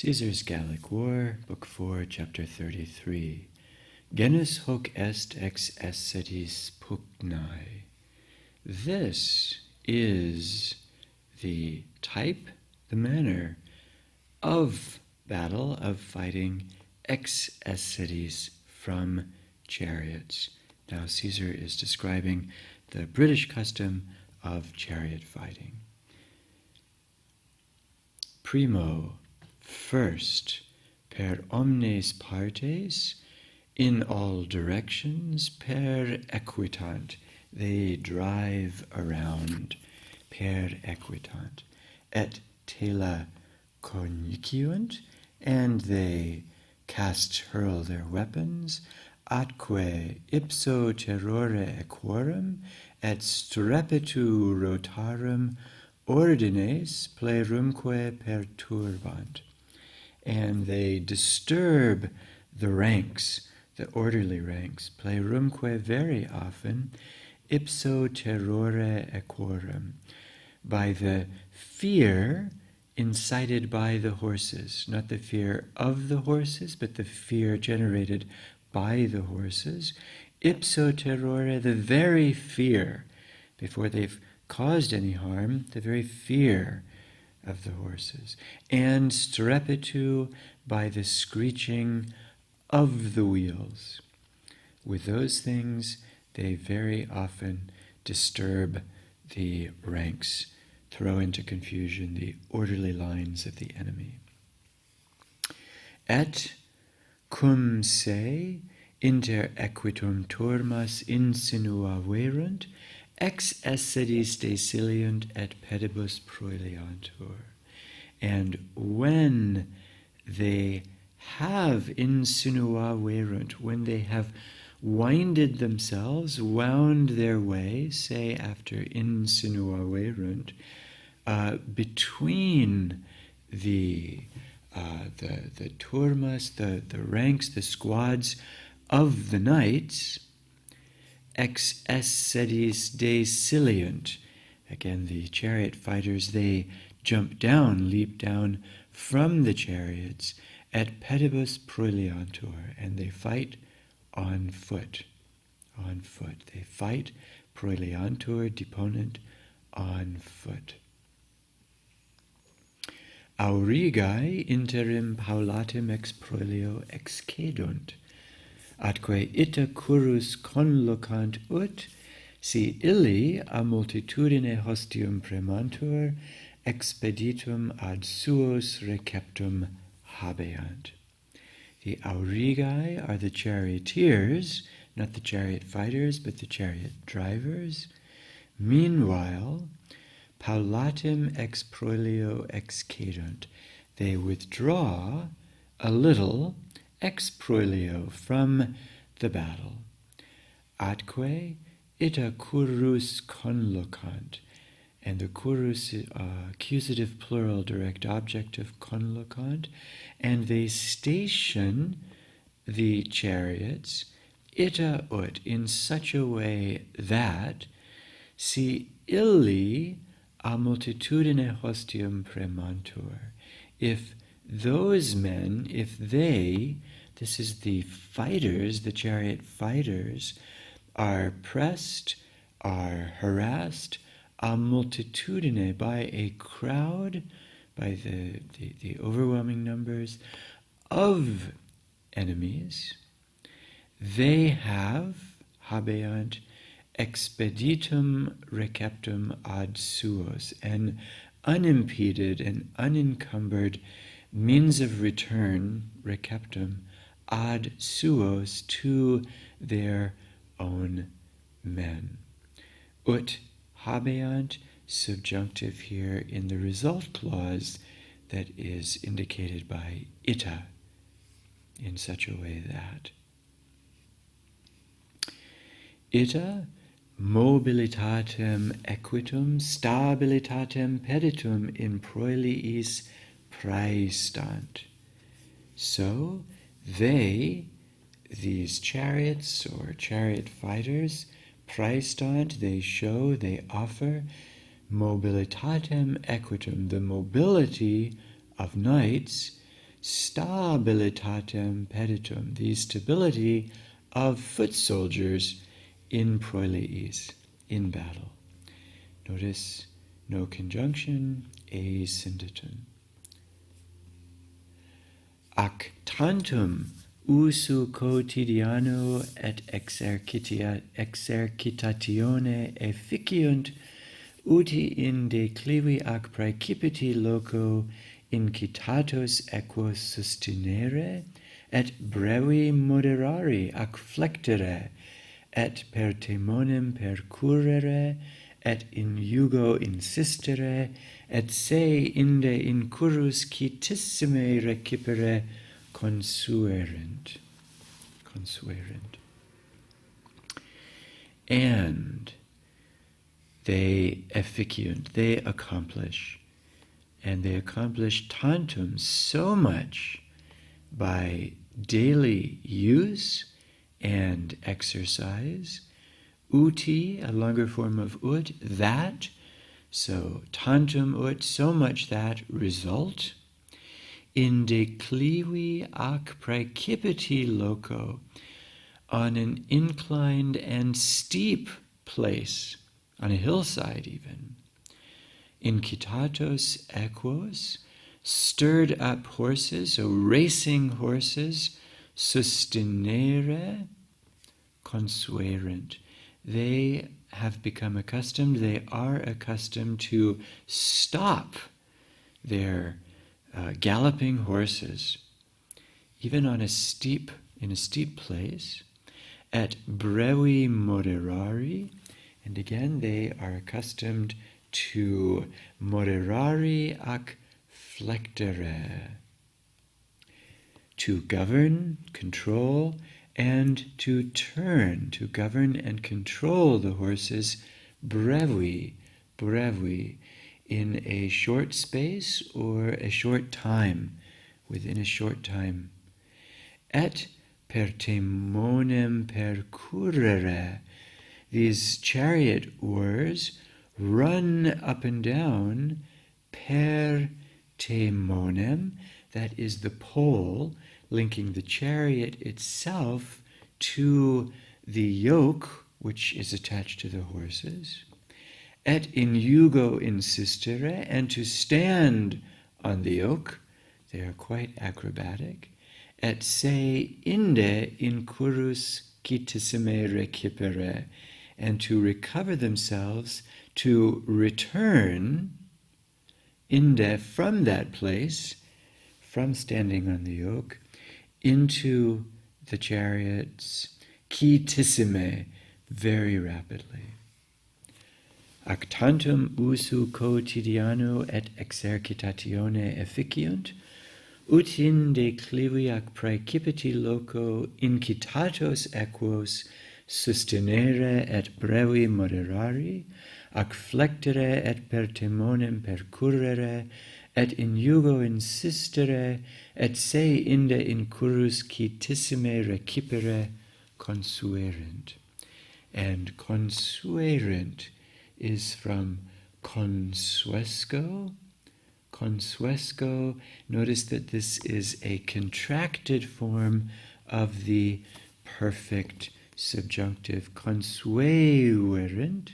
Caesar's Gallic War, Book 4, Chapter 33. Genus hoc est ex ascetis pugnae. This is the type, the manner of battle, of fighting ex ascetis, from chariots. Now Caesar is describing the British custom of chariot fighting. Primo, first, per omnes partes, in all directions, per equitant, they drive around, per equitant, et tela coniciunt, and they hurl their weapons, atque ipso terrore equorum, et strepitu rotarum ordines plerumque perturbant. And they disturb the ranks, the orderly ranks, plerumque very often, ipso terrore equorum, by the fear incited by the horses, not the fear of the horses, but the fear generated by the horses. Ipso terrore, the very fear, before they've caused any harm, the very fear of the horses. And strepitu, by the screeching of the wheels. With those things, they very often disturb the ranks, throw into confusion the orderly lines of the enemy. Et cum se inter equitum turmas insinuaverunt, ex ascetis desiliunt et pedibus proeliantur. And when they have insinuaverunt, when they have winded themselves, wound their way, say after insinuaverunt, between the turmas, the ranks, the squads of the knights, ex ascetis desiliunt. Again, the chariot fighters, they jump down, leap down from the chariots, et pedibus proeliantur, and they fight on foot. On foot. They fight, proeliantur, deponent, on foot. Aurigae interim paulatim ex proelio excedunt, atque ita currus conlocant ut, si illi a multitudine hostium premantur, expeditum ad suos receptum habeant. The aurigae are the charioteers, not the chariot fighters, but the chariot drivers. Meanwhile, paulatim ex proelio excedunt, they withdraw a little ex proelio, from the battle. Atque ita currus conlocant, and the currus, accusative plural direct objective conlocant, and they station the chariots, ita ut, in such a way that, si illi a multitudine hostium premantur, if those men, if they, this is the fighters, the chariot fighters, are pressed, are harassed, a multitudine, by a crowd, by the overwhelming numbers of enemies, they have, habeant, expeditum receptum ad suos, an unimpeded and unencumbered means of return, receptum, ad suos, to their own men. Ut habeant, subjunctive here in the result clause that is indicated by ita, in such a way that. Ita mobilitatem equitum stabilitatem peditum in proeliis praestant. So they, these chariots or chariot fighters, praestant, they show, they offer mobilitatem equitum, the mobility of knights, stabilitatem peditum, the stability of foot soldiers in proileis, in battle. Notice no conjunction, a syndeton. Ac tantum usu quotidiano et exercitatione efficiunt uti in declivi ac praecipiti loco incitatus equos sustinere et brevi moderari ac flectere et per temonem percurrere et in iugo insistere et se inde incurrus citissime recipere consuerent. And they efficiunt, they accomplish. And they accomplish tantum, so much, by daily use and exercise. Uti, a longer form of ut, that. So tantum ut, so much that, result. In declivi ac praecipiti loco, on an inclined and steep place, on a hillside even. Incitatos equos, stirred up horses, so racing horses, sustinere, consuerent. They have become accustomed, they are accustomed to stop their galloping horses, even in a steep place, at brevi moderari, and again they are accustomed to moderari ac flectere, to govern, control, and to turn, to govern and control the horses brevi, in a short space or a short time, within a short time. Et per temonem percurrere, these chariot oars run up and down per temonem, that is the pole linking the chariot itself to the yoke which is attached to the horses. Et in iugo insistere, and to stand on the yoke, they are quite acrobatic. Et se inde incurrus citissime recipere, and to recover themselves, to return inde from that place, from standing on the yoke, into the chariots, citissime, very rapidly. Ac tantum usu quotidiano et exercitatione efficiunt, ut in declivi ac praecipiti loco incitatos equos sustinere et brevi moderari, ac flectere et per temonem percurrere, et in iugo insistere, et se inde incurrus citissime recipere consuerent. And consuerent is from consuesco. Notice that this is a contracted form of the perfect subjunctive consuerent.